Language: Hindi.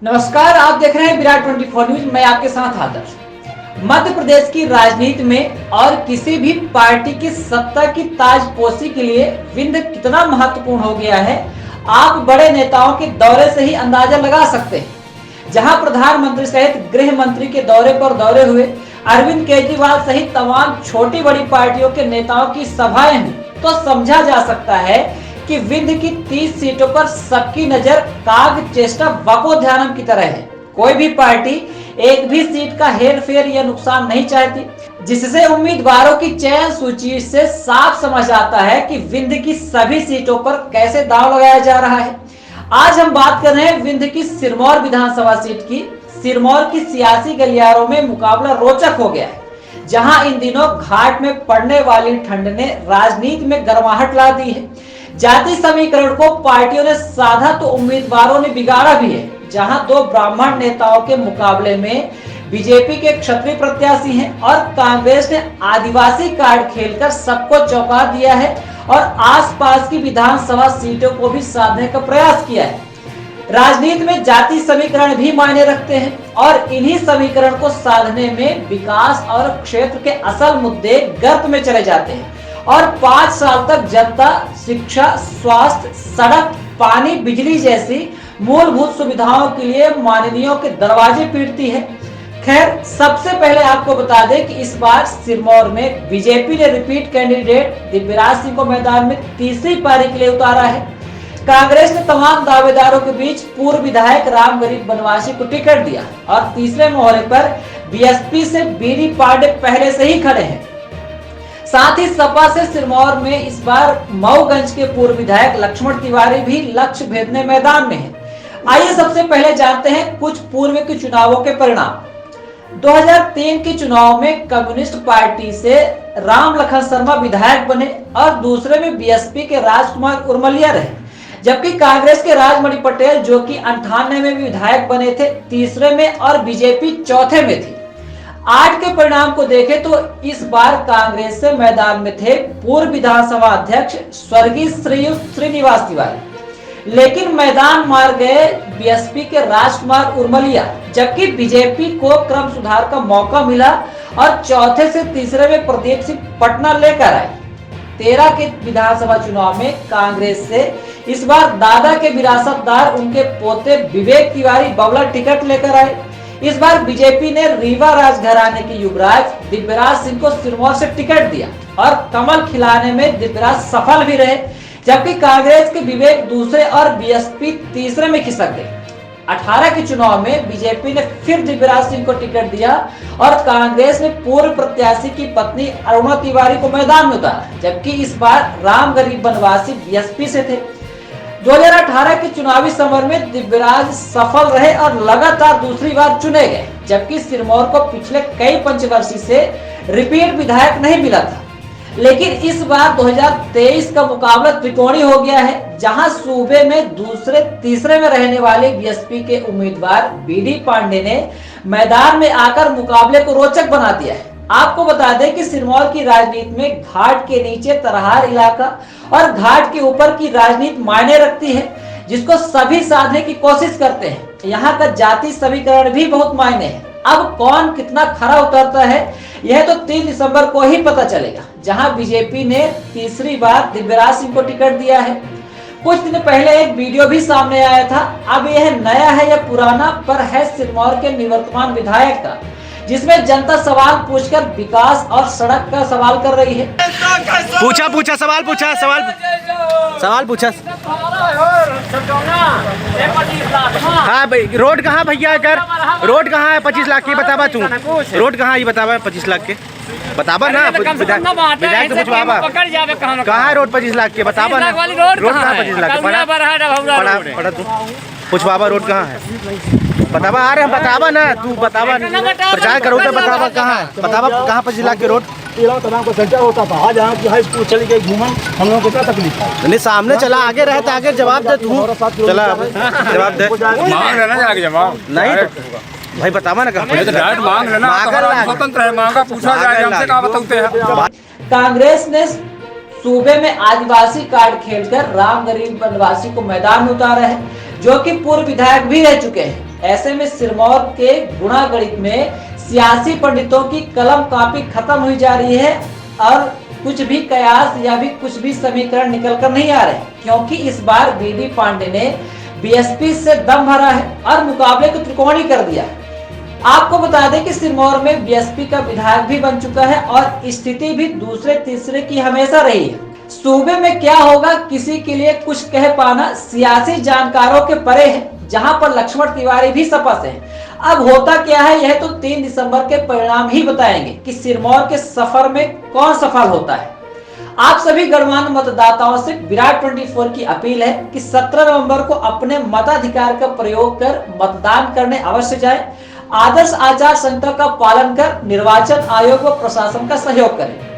नमस्कार, आप देख रहे हैं विराट 24 न्यूज। मैं आपके साथ आदर्श। मध्य प्रदेश की राजनीति में और किसी भी पार्टी की सत्ता की ताजपोशी के लिए विंध्य कितना महत्वपूर्ण हो गया है, आप बड़े नेताओं के दौरे से ही अंदाजा लगा सकते हैं। जहां प्रधानमंत्री सहित गृह मंत्री के दौरे पर दौरे हुए, अरविंद केजरीवाल सहित तमाम छोटी बड़ी पार्टियों के नेताओं की सभाएं हुई, तो समझा जा सकता है कि विंध्य की 30 सीटों पर सबकी नजर काग चेष्टा वकोध्यानम की तरह है। कोई भी पार्टी एक भी सीट का हेरफेर या नुकसान नहीं चाहती, जिससे उम्मीदवारों की चयन सूची से साफ समझ आता है कि विंध्य की सभी सीटों पर कैसे दांव लगाया जा रहा है। आज हम बात कर रहे हैं विंध्य की सिरमौर विधानसभा सीट की। सिरमौर की सियासी गलियारों में मुकाबला रोचक हो गया है, जहां इन दिनों घाट में पड़ने वाली ठंड ने राजनीति में गर्माहट ला दी है। जाति समीकरण को पार्टियों ने साधा तो उम्मीदवारों ने बिगाड़ा भी है। जहां दो ब्राह्मण नेताओं के मुकाबले में बीजेपी के क्षत्रिय प्रत्याशी हैं और कांग्रेस ने आदिवासी कार्ड खेलकर सबको चौंका दिया है और आसपास की विधानसभा सीटों को भी साधने का प्रयास किया है। राजनीति में जाति समीकरण भी मायने रखते हैं और इन्हीं समीकरण को साधने में विकास और क्षेत्र के असल मुद्दे गर्त में चले जाते हैं और 5 साल तक जनता शिक्षा, स्वास्थ्य, सड़क, पानी, बिजली जैसी मूलभूत सुविधाओं के लिए माननीयों के दरवाजे पीटती है। खैर, सबसे पहले आपको बता दें कि इस बार सिरमौर में बीजेपी ने रिपीट कैंडिडेट दिव्यराज सिंह को मैदान में तीसरी पारी के लिए उतारा है। कांग्रेस ने तमाम दावेदारों के बीच पूर्व विधायक राम गरीब बनवासी को टिकट दिया और तीसरे मोहरे पर बीएसपी से बीडी पांडे पहले से ही खड़े हैं। साथ ही सपा से सिरमौर में इस बार मऊगंज के पूर्व विधायक लक्ष्मण तिवारी भी लक्ष्य भेदने मैदान में हैं। आइए सबसे पहले जानते हैं कुछ पूर्व के चुनावों के परिणाम। 2003 के चुनाव में कम्युनिस्ट पार्टी से राम लखन शर्मा विधायक बने और दूसरे में बीएसपी के राजकुमार उर्मलिया रहे, जबकि कांग्रेस के राजमणि पटेल जो कि 98 में भी विधायक बने थे, तीसरे में और बीजेपी चौथे में थी। 8 के परिणाम को देखें तो इस बार कांग्रेस से मैदान में थे पूर्व विधानसभा अध्यक्ष स्वर्गीय श्रीनिवास तिवारी, लेकिन मैदान मार गए बीएसपी के राजकुमार उर्मलिया, जबकि बीजेपी को क्रम सुधार का मौका मिला और चौथे से तीसरे में प्रदीप सिंह पटना लेकर आए। 13 के विधानसभा चुनाव में कांग्रेस से इस बार दादा के विरासतदार उनके पोते विवेक तिवारी बबला टिकट लेकर आए। इस बार बीजेपी ने रीवा राजघराने के युवराज दिव्यराज सिंह को सिरमौर से टिकट दिया और कमल खिलाने में दिव्यराज सफल भी रहे, जबकि कांग्रेस के विवेक दूसरे और बीएसपी तीसरे में खिसक गए। 18 के चुनाव में बीजेपी ने फिर दिव्यराज सिंह को टिकट दिया और कांग्रेस ने पूर्व प्रत्याशी की पत्नी अरुणा तिवारी को मैदान में उतारा, जबकि इस बार राम गरीब बनवासी बीएसपी से थे। 2018 के चुनावी समर में दिव्यराज सफल रहे और लगातार दूसरी बार चुने गए, जबकि सिरमौर को पिछले कई पंचवर्षीय से रिपीट विधायक नहीं मिला था। लेकिन इस बार 2023 का मुकाबला त्रिकोणीय हो गया है, जहां सूबे में दूसरे तीसरे में रहने वाले बीएसपी के उम्मीदवार बीडी पांडे ने मैदान में आकर मुकाबले को रोचक बना दिया है। आपको बता दें कि सिरमौर की राजनीति में घाट के नीचे तरहार इलाका और घाट के ऊपर की राजनीति मायने रखती है, जिसको सभी साधने की कोशिश करते हैं। यहाँ का जाति समीकरण भी बहुत मायने है। अब कौन कितना खरा उतरता है, यह तो 3 दिसंबर को ही पता चलेगा, जहां बीजेपी ने तीसरी बार दिव्यराज सिंह को टिकट दिया है। कुछ दिन पहले एक वीडियो भी सामने आया था, अब यह नया है या पुराना पर है सिरमौर के निवर्तमान विधायक का, जिसमें जनता सवाल पूछकर विकास और सड़क का सवाल कर रही है। सवाल पूछा। हाँ भाई, रोड कहाँ भैया? अगर रोड कहाँ है 25 लाख की बतावा तू, रोड कहाँ ये बतावा 25 लाख के बतावा ना, विधायक तो पूछवा कहाँ है रोड 25 लाख के बतावा ना, रोड कहाँ 25 लाख पड़ा तू पूछवा रोड कहाँ है बतावा। आ रहे बतावा ना, तू बतावा प्रचार करो तो बतावा कहाँ है, बतावा कहाँ 25 लाख के रोड तमाम को सेंटर होता था। आज यहाँ की हाई स्कूल चली गई घूमन, हम लोगों को क्या तकलीफ है? नहीं सामने चला, आगे रहते आगे जवाब दे तू, चला जवाब दे, मांग लेना जाके जवाब नहीं भाई बतावा ना कहाँ मांग लेना, स्वतंत्र है, मांगा पूछा जाए, हमसे कहाँ बताते हैं। कांग्रेस ने सूबे में आदिवासी कार्ड खेलकर राम गरीब बनवासी को मैदान में उतारा है, जो कि पूर्व विधायक भी रह चुके हैं। ऐसे में सिरमौर के गुणागणित में सियासी पंडितों की कलम कापी खत्म हुई जा रही है और कुछ भी कयास या भी कुछ भी समीकरण निकल कर नहीं आ रहे, क्योंकि इस बार बीबी पांडे ने बीएसपी से दम भरा है और मुकाबले को त्रिकोणीय कर दिया। आपको बता दें कि सिरमौर में बीएसपी का विधायक भी बन चुका है और स्थिति भी दूसरे तीसरे की हमेशा रही है। सूबे में क्या होगा किसी के लिए कुछ कह पाना सियासी जानकारों के परे है, जहां पर लक्ष्मण तिवारी भी सपस है। अब होता क्या है यह तो 3 दिसंबर के परिणाम ही बताएंगे कि सिरमौर के सफर में कौन सफल होता है। आप सभी गणमान्य मतदाताओं से विराट 24 की अपील है कि 17 नवंबर को अपने मताधिकार का प्रयोग कर मतदान करने अवश्य जाएं। आदर्श आचार संहिता का पालन कर निर्वाचन आयोग व प्रशासन का सहयोग करें।